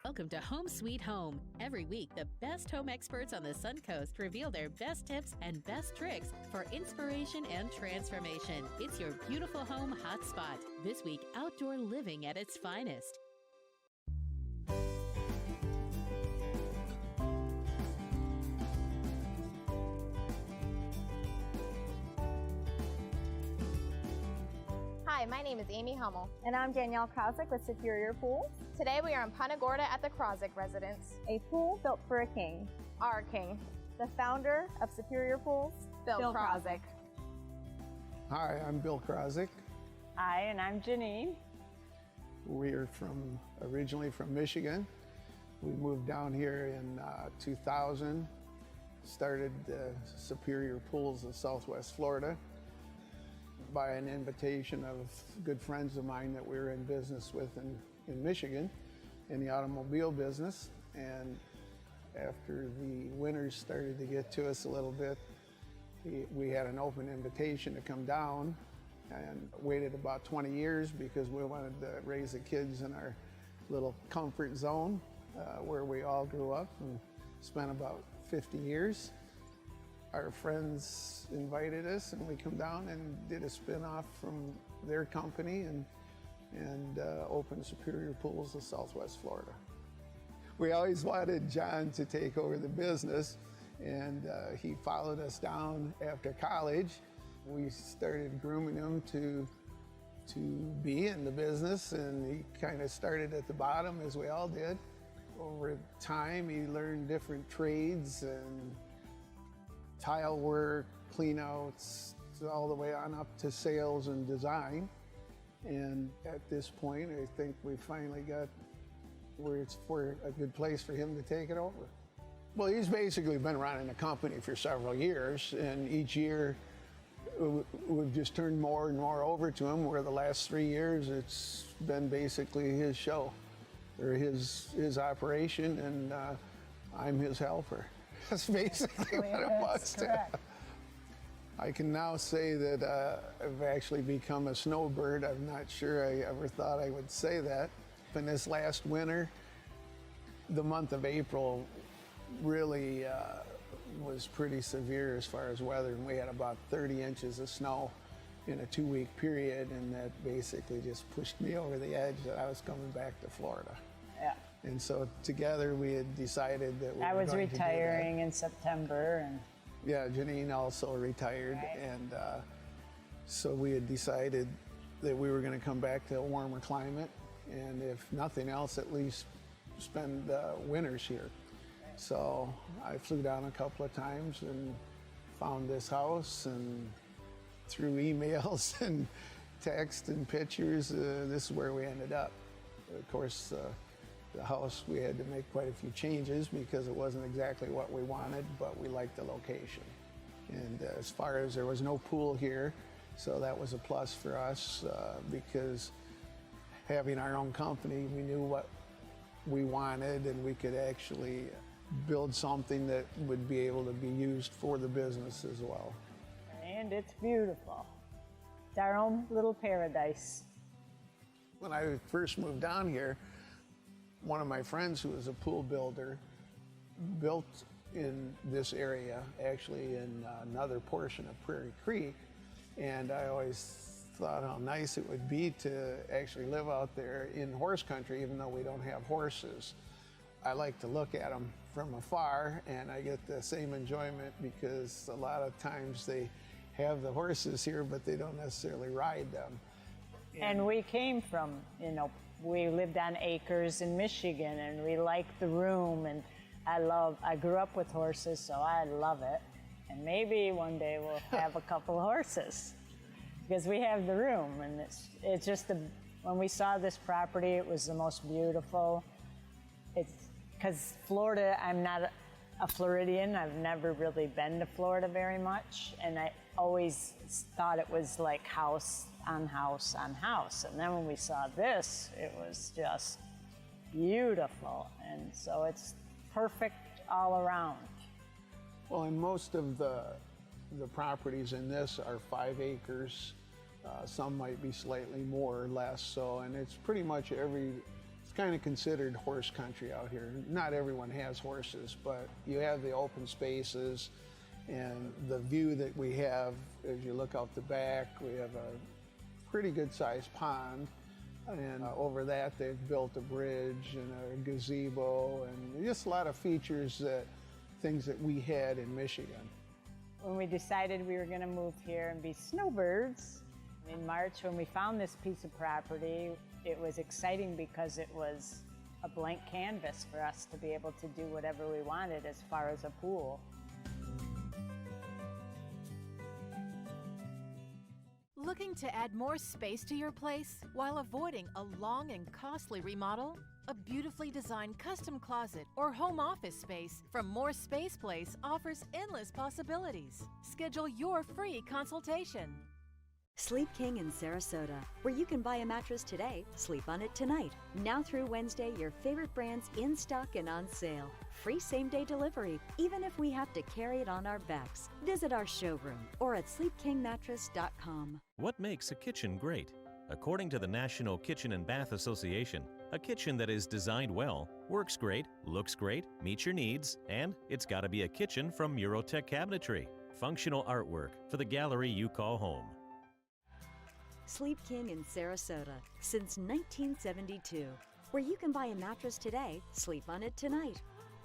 Welcome to Home Sweet Home. Every week, the best home experts on the Suncoast reveal their best tips and best tricks for inspiration and transformation. It's your beautiful home hotspot. This week, outdoor living at its finest. Hi, my name is Amy Hummel. And I'm Danielle Krausick with Superior Pools. Today we are in Punta Gorda at the Krausick residence. A pool built for a king. Our king. The founder of Superior Pools, Bill Krausick. Hi, I'm Bill Krausick. Hi, and I'm Janine. We're originally from Michigan. We moved down here in 2000, started Superior Pools in Southwest Florida by an invitation of good friends of mine that we were in business with in Michigan in the automobile business. And after the winters started to get to us a little bit, we had an open invitation to come down, and waited about 20 years because we wanted to raise the kids in our little comfort zone where we all grew up and spent about 50 years. Our friends invited us, and we come down and did a spin-off from their company and opened Superior Pools of Southwest Florida. We always wanted John to take over the business, and he followed us down after college. We started grooming him to be in the business, and he kind of started at the bottom, as we all did. Over time, he learned different trades and tile work, cleanouts, all the way on up to sales and design. And at this point, I think we finally got where it's for a good place for him to take it over. Well, he's basically been running the company for several years, and each year we've just turned more and more over to him, where the last 3 years it's been basically his show, or his operation, and I'm his helper. That's basically what it was. I can now say that I've actually become a snowbird. I'm not sure I ever thought I would say that. In this last winter, the month of April really was pretty severe as far as weather, and we had about 30 inches of snow in a 2-week period, and that basically just pushed me over the edge that I was coming back to Florida. Yeah. And so together we had decided that we I were was going to do that. retiring in September, and Yeah, Janine also retired, right. And so we had decided that we were going to come back to a warmer climate, and if nothing else, at least spend winters here. So I flew down a couple of times and found this house, and through emails and text and pictures, this is where we ended up. Of course, the house, we had to make quite a few changes because it wasn't exactly what we wanted, but we liked the location. And as far as there was no pool here, so that was a plus for us because having our own company, we knew what we wanted, and we could actually build something that would be able to be used for the business as well. And it's beautiful. It's our own little paradise. When I first moved down here, one of my friends who was a pool builder built in this area, actually in another portion of Prairie Creek, and I always thought how nice it would be to actually live out there in horse country, even though we don't have horses. I like to look at them from afar, and I get the same enjoyment because a lot of times they have the horses here, but they don't necessarily ride them. And we came from, we lived on acres in Michigan, and we liked the room, and I grew up with horses, so I love it. And maybe one day we'll have a couple of horses because we have the room, and it's just when we saw this property, it was the most beautiful. It's because Florida, I'm not a Floridian. I've never really been to Florida very much, and I always thought it was like house on house on house. And then when we saw this, it was just beautiful, and so it's perfect all around. Well, and most of the properties in this are 5 acres. Some might be slightly more or less. So, and it's pretty much it's kind kind of considered horse country out here. Not everyone has horses, but you have the open spaces and the view that we have as you look out the back. We have a pretty good sized pond, and over that they've built a bridge and a gazebo and just a lot of features, things that we had in Michigan. When we decided we were going to move here and be snowbirds in March, when we found this piece of property, it was exciting because it was a blank canvas for us to be able to do whatever we wanted as far as a pool. Looking to add more space to your place while avoiding a long and costly remodel? A beautifully designed custom closet or home office space from More Space Place offers endless possibilities. Schedule your free consultation. Sleep King in Sarasota, where you can buy a mattress today, sleep on it tonight. Now through Wednesday, your favorite brands in stock and on sale. Free same-day delivery, even if we have to carry it on our backs. Visit our showroom or at sleepkingmattress.com. What makes a kitchen great? According to the National Kitchen and Bath Association, a kitchen that is designed well, works great, looks great, meets your needs, and it's got to be a kitchen from Murotech Cabinetry. Functional artwork for the gallery you call home. Sleep King in Sarasota, since 1972, where you can buy a mattress today, sleep on it tonight.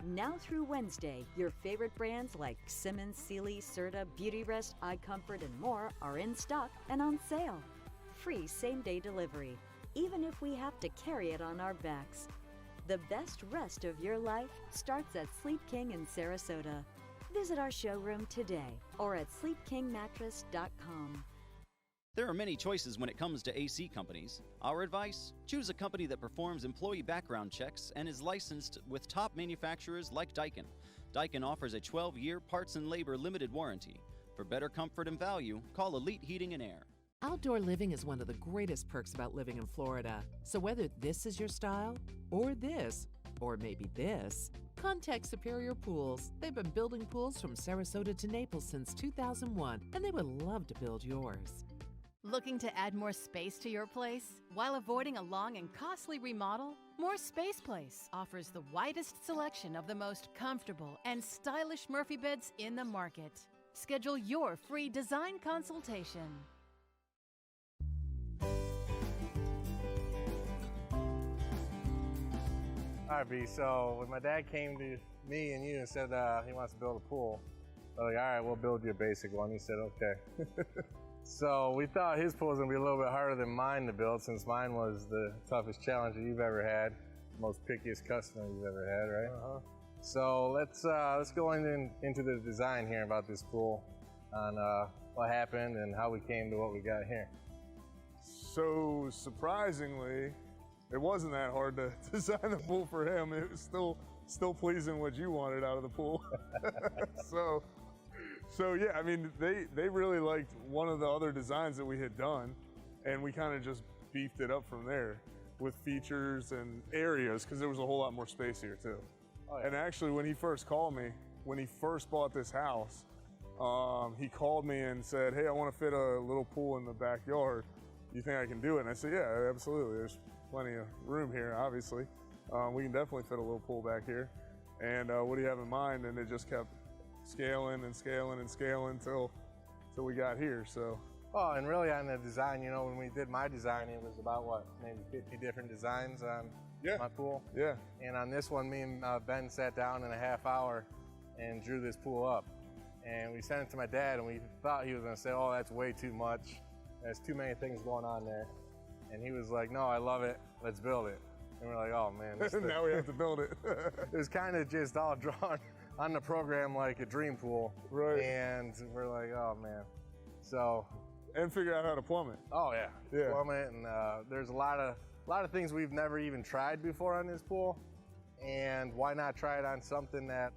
Now through Wednesday, your favorite brands like Simmons, Sealy, Serta, Beautyrest, iComfort, and more are in stock and on sale. Free same-day delivery, even if we have to carry it on our backs. The best rest of your life starts at Sleep King in Sarasota. Visit our showroom today or at sleepkingmattress.com. There are many choices when it comes to AC companies. Our advice? Choose a company that performs employee background checks and is licensed with top manufacturers like Daikin. Daikin offers a 12-year parts and labor limited warranty. For better comfort and value, call Elite Heating and Air. Outdoor living is one of the greatest perks about living in Florida. So whether this is your style, or this, or maybe this, contact Superior Pools. They've been building pools from Sarasota to Naples since 2001, and they would love to build yours. Looking to add more space to your place while avoiding a long and costly remodel? More Space Place offers the widest selection of the most comfortable and stylish Murphy beds in the market. Schedule your free design consultation. All right, B, so when my dad came to me and you and said he wants to build a pool, I was like, all right, we'll build you a basic one. He said, okay. So we thought his pool was gonna be a little bit harder than mine to build, since mine was the toughest challenge that you've ever had, most pickiest customer you've ever had, right? So let's go into the design here about this pool, on what happened and how we came to what we got here. So surprisingly, it wasn't that hard to design the pool for him. It was still pleasing what you wanted out of the pool. So yeah, I mean, they really liked one of the other designs that we had done, and we kind of just beefed it up from there with features and areas, because there was a whole lot more space here too. Oh, yeah. And actually, when he first called me, when he first bought this house, he called me and said, hey, I want to fit a little pool in the backyard. You think I can do it? And I said, yeah, absolutely. There's plenty of room here, obviously. We can definitely fit a little pool back here. And what do you have in mind? And it just kept scaling and scaling and scaling till we got here. So. Oh, and really on the design, you know, when we did my design, it was about what, maybe 50 different designs on my pool. Yeah. And on this one, me and Ben sat down in a half hour and drew this pool up. And we sent it to my dad, and we thought he was gonna say, oh, that's way too much. There's too many things going on there. And he was like, no, I love it, let's build it. And we're like, oh man. Now we have to build it. It was kind of just all drawn on the program like a dream pool. Right. And we're like, oh man. So. And figure out how to plumb it. Oh yeah. Plumb it, and there's a lot of things we've never even tried before on this pool. And why not try it on something that,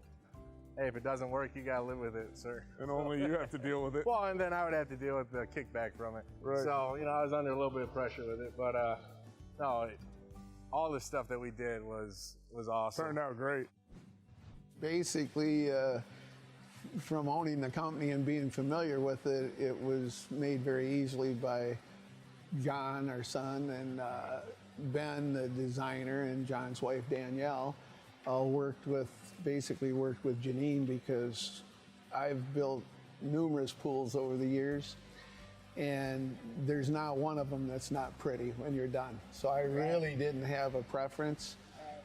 hey, if it doesn't work, you gotta live with it, sir. And only you have to deal with it. Well, and then I would have to deal with the kickback from it. Right. So, you know, I was under a little bit of pressure with it, but no, all the stuff that we did was awesome. Turned out great. Basically, from owning the company and being familiar with it, it was made very easily by John, our son, and Ben, the designer, and John's wife, Danielle, basically worked with Janine, because I've built numerous pools over the years, and there's not one of them that's not pretty when you're done. So I really didn't have a preference.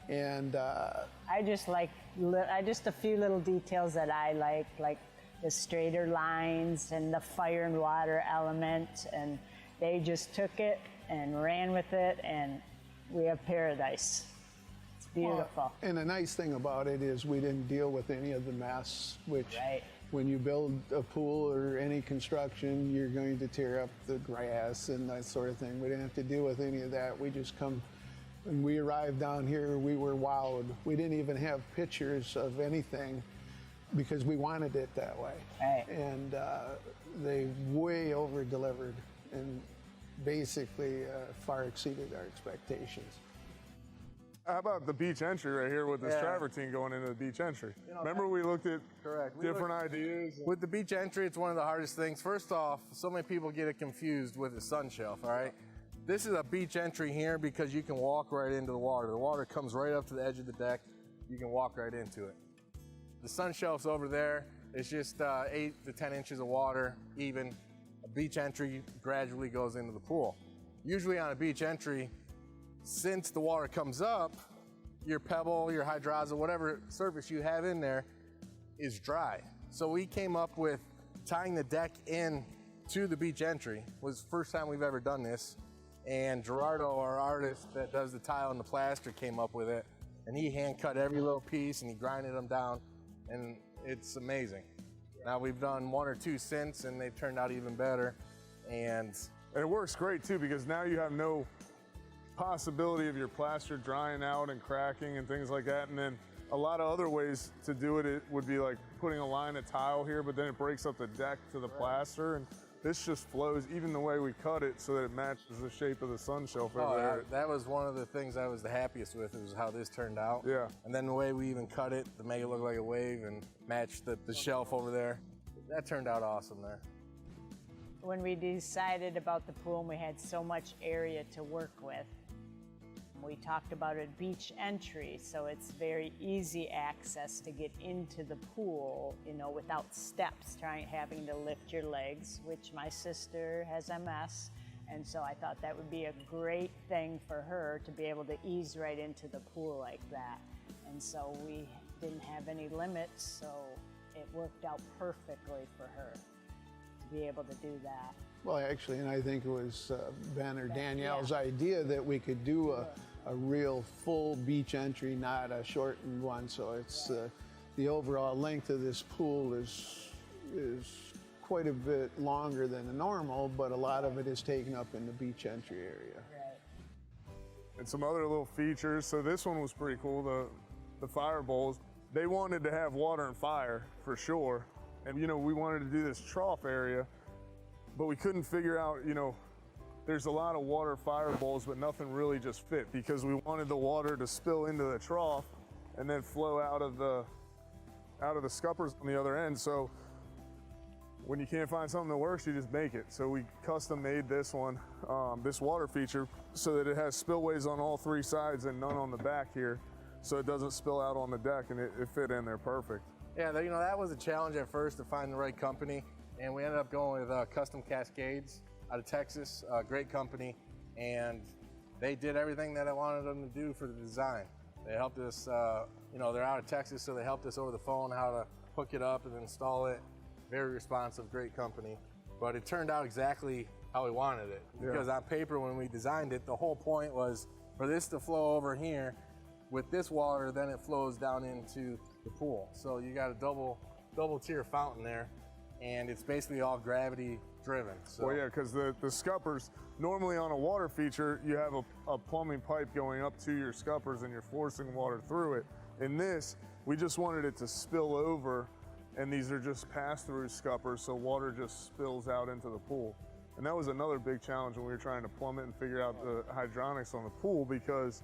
And I just a few little details that I like the straighter lines and the fire and water element, and they just took it and ran with it, and we have paradise. It's beautiful. Well, and the nice thing about it is we didn't deal with any of the mess, which when you build a pool or any construction, you're going to tear up the grass and that sort of thing. We didn't have to deal with any of that. We just come, when we arrived down here, we were wowed. We didn't even have pictures of anything because we wanted it that way. And they way over-delivered and basically far exceeded our expectations. How about the beach entry right here with this travertine going into the beach entry? Remember we looked at different ideas? With the beach entry, it's one of the hardest things. First off, so many people get it confused with the sun shelf, all right? This is a beach entry here because you can walk right into the water. The water comes right up to the edge of the deck. You can walk right into it. The sun shelf's over there. It's just 8 to 10 inches of water, even. A beach entry gradually goes into the pool. Usually on a beach entry, since the water comes up, your pebble, your hydroza, whatever surface you have in there is dry. So we came up with tying the deck in to the beach entry. It was the first time we've ever done this. And Gerardo, our artist that does the tile and the plaster, came up with it. And he hand cut every little piece and he grinded them down. And it's amazing. Now we've done 1 or 2 since, and they've turned out even better. And it works great too, because now you have no possibility of your plaster drying out and cracking and things like that. And then a lot of other ways to do it, it would be like putting a line of tile here, but then it breaks up the deck to the plaster. And this just flows even the way we cut it so that it matches the shape of the sun shelf over there. That was one of the things I was the happiest with, was how this turned out. Yeah. And then the way we even cut it to make it look like a wave and match the shelf over there. That turned out awesome there. When we decided about the pool and we had so much area to work with, we talked about a beach entry, so it's very easy access to get into the pool, you know, without steps, having to lift your legs, which my sister has MS, and so I thought that would be a great thing for her to be able to ease right into the pool like that. And so we didn't have any limits, so it worked out perfectly for her to be able to do that. Well, actually, and I think it was Ben or Danielle's idea that we could do a real full beach entry, not a shortened one. So it's the overall length of this pool is quite a bit longer than the normal, but a lot of it is taken up in the beach entry area. And some other little features. So this one was pretty cool, the fire bowls. They wanted to have water and fire for sure. And you know, we wanted to do this trough area, but we couldn't figure out, you know, there's a lot of water fire bowls, but nothing really just fit, because we wanted the water to spill into the trough and then flow out of the scuppers on the other end. So when you can't find something that works, you just make it. So we custom made this one, this water feature, so that it has spillways on all 3 sides and none on the back here, so it doesn't spill out on the deck, and it fit in there perfect. Yeah, you know, that was a challenge at first to find the right company, and we ended up going with Custom Cascades out of Texas, a great company, and they did everything that I wanted them to do for the design. They helped us, you know, they're out of Texas, so they helped us over the phone how to hook it up and install it. Very responsive, great company. But it turned out exactly how we wanted it. Because on paper, when we designed it, the whole point was for this to flow over here. With this water, then it flows down into the pool. So you got a double tier fountain there, and it's basically all gravity driven. So. Well, yeah, because the scuppers, normally on a water feature, you have a plumbing pipe going up to your scuppers and you're forcing water through it. In this, we just wanted it to spill over, and these are just pass-through scuppers, so water just spills out into the pool. And that was another big challenge when we were trying to plumb it and figure out the hydronics on the pool, because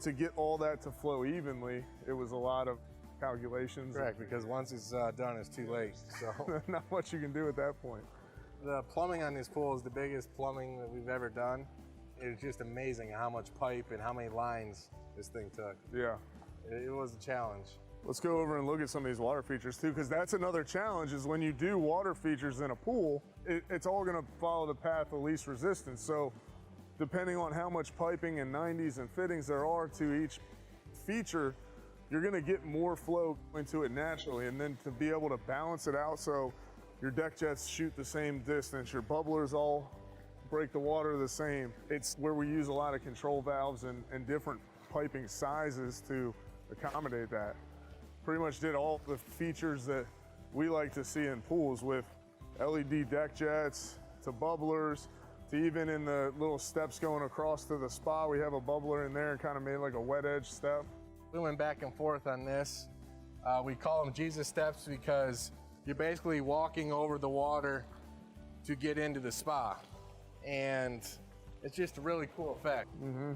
to get all that to flow evenly, it was a lot of calculations. Correct, because once it's done, it's too late. So not much you can do at that point. The plumbing on this pool is the biggest plumbing that we've ever done. it's just amazing how much pipe and how many lines this thing took. Yeah. It was a challenge. Let's go over and look at some of these water features too, because that's another challenge is when you do water features in a pool, it's all gonna follow the path of least resistance. So depending on how much piping and 90s and fittings there are to each feature, you're gonna get more flow into it naturally. And then to be able to balance it out so your deck jets shoot the same distance, your bubblers all break the water the same. It's where we use a lot of control valves and different piping sizes to accommodate that. Pretty much did all the features that we like to see in pools, with LED deck jets to bubblers to even in the little steps going across to the spa, we have a bubbler in there and kind of made like a wet edge step. We went back and forth on this. We call them Jesus steps because you're basically walking over the water to get into the spa. And it's just a really cool effect. Mm-hmm.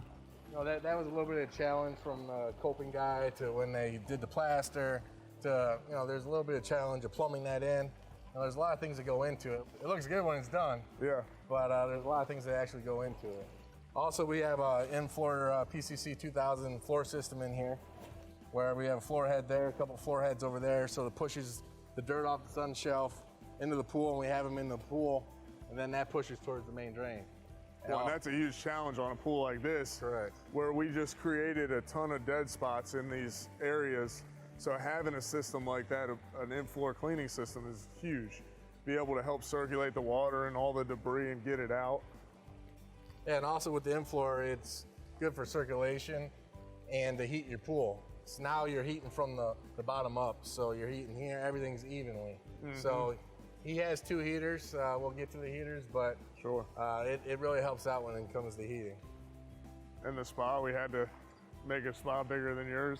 You know, that was a little bit of a challenge from the coping guy to when they did the plaster to, you know, there's a little bit of challenge of plumbing that in. Now, there's a lot of things that go into it. It looks good when it's done. Yeah. But there's a lot of things that actually go into it. Also, we have a in-floor PCC 2000 floor system in here, where we have a floor head there, a couple floor heads over there, so it pushes the dirt off the sun shelf into the pool, and we have them in the pool, and then that pushes towards the main drain. Well, and that's a huge challenge on a pool like this. Correct. Where we just created a ton of dead spots in these areas. So having a system like that, an in-floor cleaning system, is huge. Be able to help circulate the water and all the debris and get it out. Yeah, and also with the in-floor, it's good for circulation and to heat your pool. So now you're heating from the bottom up, so you're heating here, everything's evenly. Mm-hmm. So he has 2 heaters. We'll get to the heaters, but sure, it really helps out when it comes to heating. In the spa, we had to make a spa bigger than yours.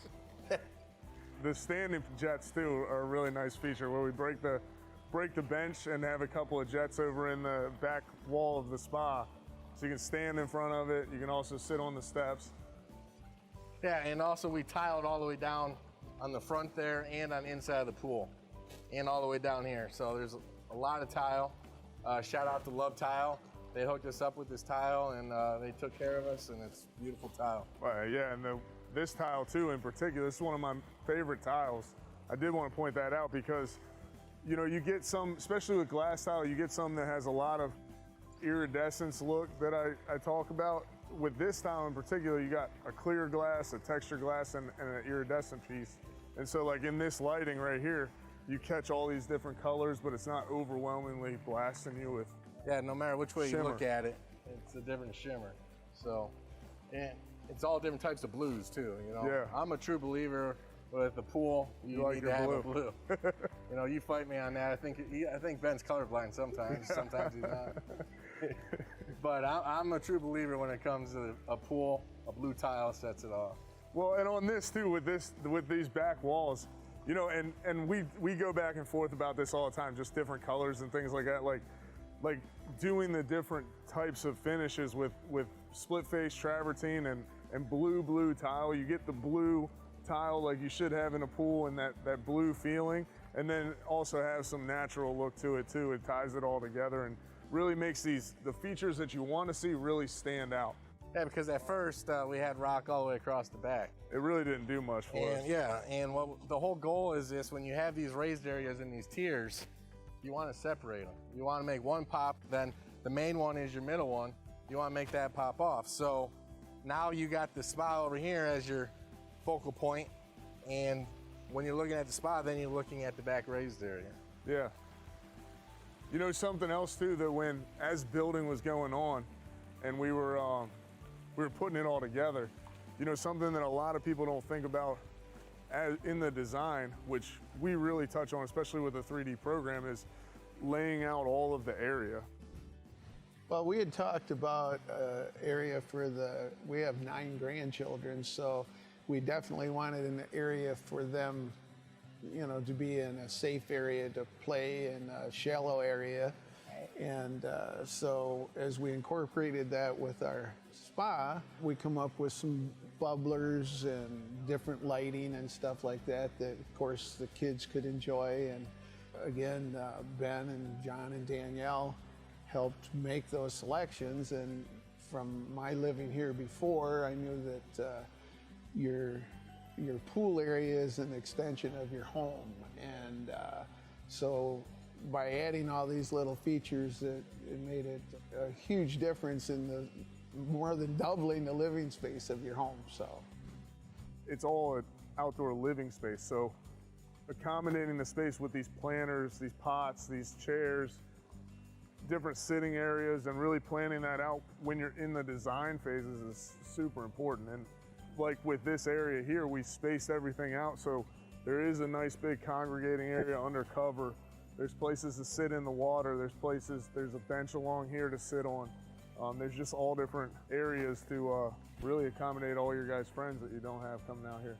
The standing jets too are a really nice feature, where we break the bench and have a couple of jets over in the back wall of the spa, so you can stand in front of it. You can also sit on the steps. Yeah, and also we tile it all the way down on the front there and on the inside of the pool, and all the way down here. So there's a lot of tile. Shout out to Love Tile. They hooked us up with this tile, and they took care of us, and it's beautiful tile. Yeah, and this tile too in particular, this is one of my favorite tiles. I did want to point that out because, you know, you get some, especially with glass tile, you get some that has a lot of iridescence look that I talk about. With this tile in particular, you got a clear glass, a texture glass, and an iridescent piece. And so like in this lighting right here, you catch all these different colors, but it's not overwhelmingly blasting you with Yeah, no matter which way shimmer. you look at it, it's a different shimmer. So, and it's all different types of blues too, you know? Yeah. I'm a true believer with the pool, you like need your to have blue. a blue. You know, you fight me on that. I think Ben's colorblind sometimes, sometimes he's not. But I'm a true believer when it comes to a pool, a blue tile sets it off. Well, and on this too, with these back walls, you know, and we go back and forth about this all the time, just different colors and things like that, like doing the different types of finishes with split face travertine and blue tile. You get the blue tile like you should have in a pool, and that blue feeling, and then also have some natural look to it too. It ties it all together and really makes the features that you want to see really stand out. Yeah, because at first we had rock all the way across the back. It really didn't do much for us. Yeah, and what the whole goal is this: when you have these raised areas in these tiers, you want to separate them. You want to make one pop, then the main one is your middle one. You want to make that pop off. So now you got the spa over here as your focal point, and when you're looking at the spa, then you're looking at the back raised area. Yeah. You know, something else too, that as building was going on and we were putting it all together, you know, something that a lot of people don't think about in the design, which we really touch on, especially with the 3D program, is laying out all of the area. Well, we had talked about area we have 9 grandchildren, so we definitely wanted an area for them, you know, to be in a safe area to play, in a shallow area. And so as we incorporated that with our spa, we come up with some bubblers and different lighting and stuff like that of course the kids could enjoy. And again, Ben and John and Danielle helped make those selections, and from my living here before, I knew that your pool area is an extension of your home, and so by adding all these little features, it made it a huge difference in the more than doubling the living space of your home. So it's all an outdoor living space, so accommodating the space with these planters, these pots, these chairs, different sitting areas, and really planning that out when you're in the design phases is super important. And like with this area here, we spaced everything out so there is a nice big congregating area under cover. There's places to sit in the water, there's a bench along here to sit on. There's just all different areas to really accommodate all your guys' friends that you don't have coming out here.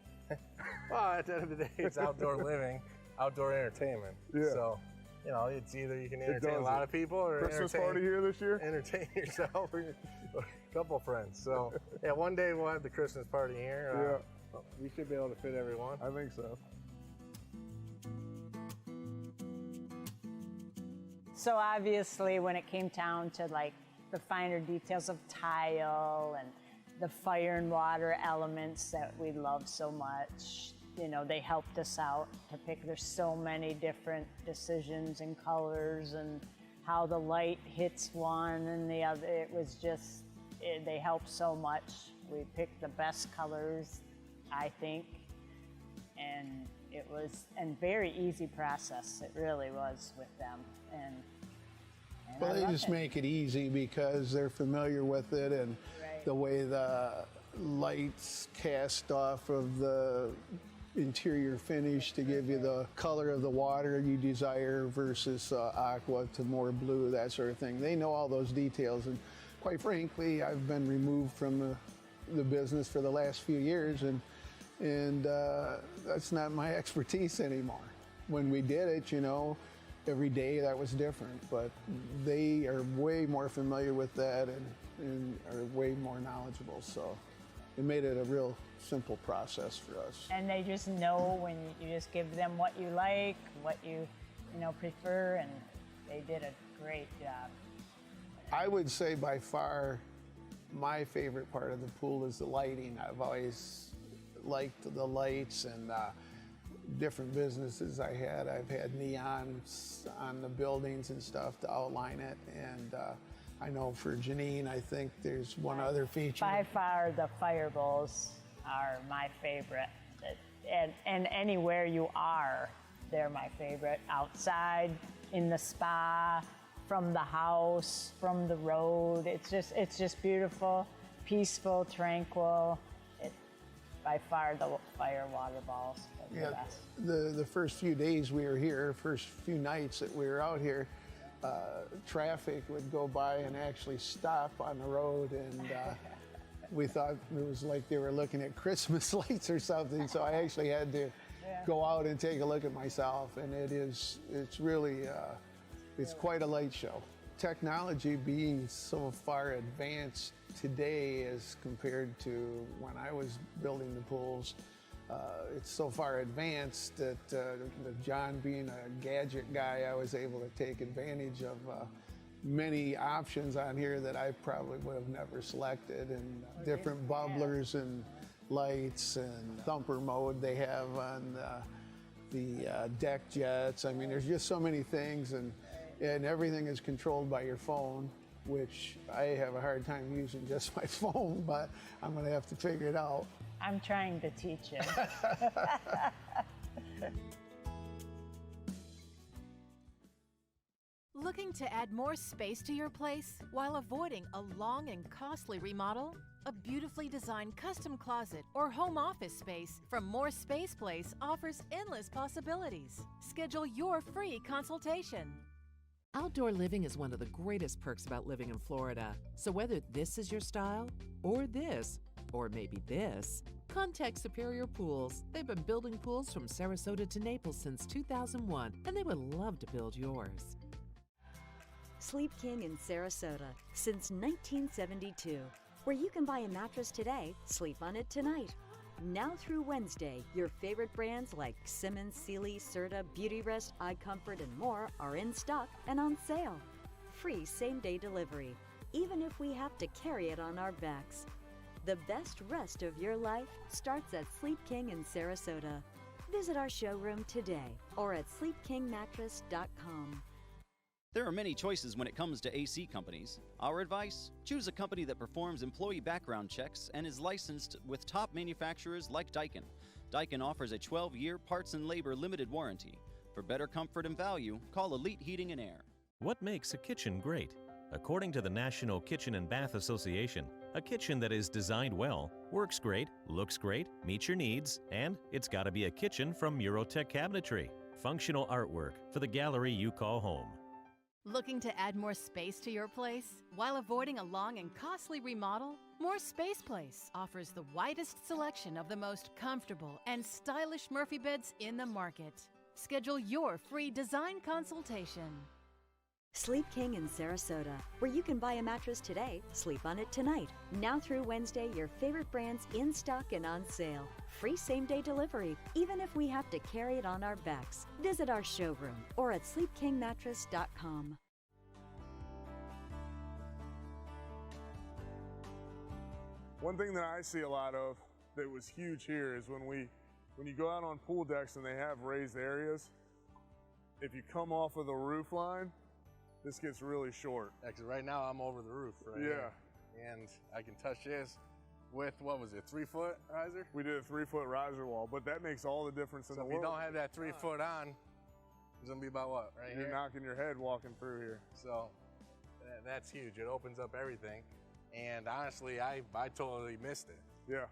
Well, at the end of the day, it's outdoor living, outdoor entertainment. Yeah. So, you know, it's either you can entertain a lot of people or Christmas party here this year? Entertain yourself or a couple friends. So, yeah, one day we'll have the Christmas party here. Yeah. We should be able to fit everyone. I think so. So obviously when it came down to like the finer details of tile and the fire and water elements that we love so much, you know, they helped us out to pick. There's so many different decisions and colors and how the light hits one and the other. It was just, they helped so much. We picked the best colors, I think, and it was a very easy process. It really was with them. And well, they just make it easy because they're familiar with it, and the way the lights cast off of the interior finish to give you the color of the water you desire versus aqua to more blue, that sort of thing. They know all those details, and quite frankly, I've been removed from the business for the last few years, and that's not my expertise anymore. When we did it, you know, every day that was different, but they are way more familiar with that and are way more knowledgeable, so it made it a real simple process for us. And they just know when you just give them what you like, what you prefer, and they did a great job. I would say by far my favorite part of the pool is the lighting. I've always liked the lights, and different businesses I've had neons on the buildings and stuff to outline it, and I know for Janine, I think there's one other feature. By far, the fire bowls are my favorite, and anywhere you are, they're my favorite. Outside, in the spa, from the house, from the road, it's just beautiful, peaceful, tranquil. By far, the fire water balls are the best. The first few days we were here, first few nights that we were out here, traffic would go by and actually stop on the road, and we thought it was like they were looking at Christmas lights or something, so I actually had to go out and take a look at myself, and it's really, it's quite a light show. Technology being so far advanced today as compared to when I was building the pools, it's so far advanced that John being a gadget guy, I was able to take advantage of many options on here that I probably would have never selected, and different bubblers and lights and thumper mode they have on the deck jets. I mean, there's just so many things, and everything is controlled by your phone, which I have a hard time using just my phone, but I'm going to have to figure it out. I'm trying to teach him. Looking to add more space to your place while avoiding a long and costly remodel? A beautifully designed custom closet or home office space from More Space Place offers endless possibilities. Schedule your free consultation. Outdoor living is one of the greatest perks about living in Florida. So whether this is your style, or this, or maybe this, contact Superior Pools. They've been building pools from Sarasota to Naples since 2001, and they would love to build yours. Sleep King in Sarasota since 1972, where you can buy a mattress today, sleep on it tonight. Now through Wednesday, your favorite brands like Simmons, Sealy, Serta, Beautyrest, iComfort, and more are in stock and on sale. Free same-day delivery. even if we have to carry it on our backs. The best rest of your life starts at Sleep King in Sarasota. Visit our showroom today or at sleepkingmattress.com. There are many choices when it comes to AC companies. Our advice? Choose a company that performs employee background checks and is licensed with top manufacturers like Daikin. Daikin offers a 12-year parts and labor limited warranty. For better comfort and value, call Elite Heating and Air. What makes a kitchen great? According to the National Kitchen and Bath Association, a kitchen that is designed well, works great, looks great, meets your needs, and it's got to be a kitchen from Eurotech Cabinetry. Functional artwork for the gallery you call home. Looking to add more space to your place while avoiding a long and costly remodel? More Space Place offers the widest selection of the most comfortable and stylish Murphy beds in the market. Schedule your free design consultation. Sleep King in Sarasota, where you can buy a mattress today, sleep on it tonight. Now through Wednesday, your favorite brands in stock and on sale. Free same-day delivery, even if we have to carry it on our backs. Visit our showroom or at sleepkingmattress.com. One thing that I see a lot of that was huge here is when you go out on pool decks and they have raised areas, if you come off of the roof line, this gets really short. Actually, right now I'm over the roof right here. And I can touch this with, what was it, 3-foot riser? We did a 3-foot riser wall, but that makes all the difference in the world. So if you don't have that 3-foot on, it's gonna be about what, right here? You're knocking your head walking through here. So that's huge. It opens up everything. And honestly, I totally missed it. Yeah.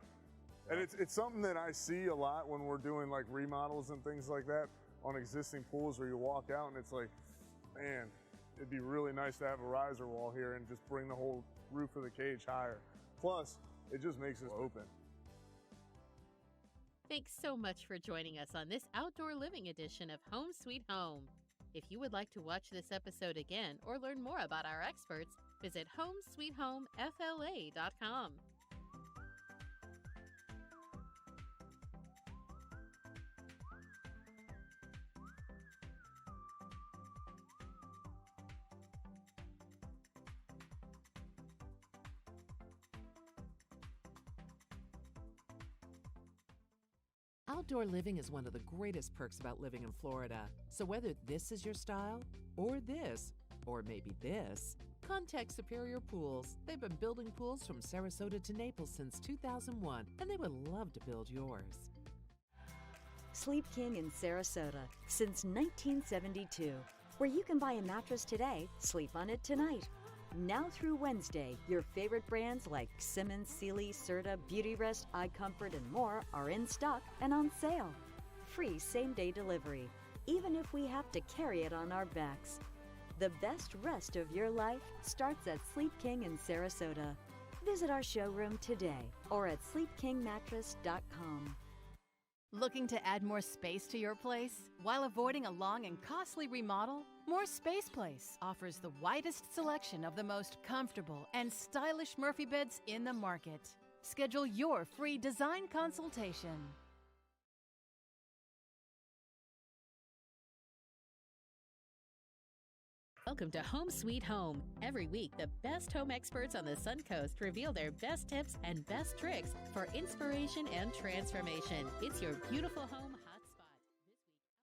And it's something that I see a lot when we're doing like remodels and things like that on existing pools where you walk out and it's like, man, it'd be really nice to have a riser wall here and just bring the whole roof of the cage higher. Plus, it just makes us open. Thanks so much for joining us on this outdoor living edition of Home Sweet Home. If you would like to watch this episode again or learn more about our experts, visit homesweethomefla.com. Outdoor living is one of the greatest perks about living in Florida. So whether this is your style, or this, or maybe this, contact Superior Pools. They've been building pools from Sarasota to Naples since 2001, and they would love to build yours. Sleep King in Sarasota since 1972, where you can buy a mattress today, sleep on it tonight. Now through Wednesday, your favorite brands like Simmons, Sealy, Serta, Beautyrest, iComfort, and more are in stock and on sale. Free same-day delivery, even if we have to carry it on our backs. The best rest of your life starts at Sleep King in Sarasota. Visit our showroom today or at sleepkingmattress.com. Looking to add more space to your place while avoiding a long and costly remodel? More Space Place offers the widest selection of the most comfortable and stylish Murphy beds in the market. Schedule your free design consultation. Welcome to Home Sweet Home. Every week, the best home experts on the Sun Coast reveal their best tips and best tricks for inspiration and transformation. It's your beautiful home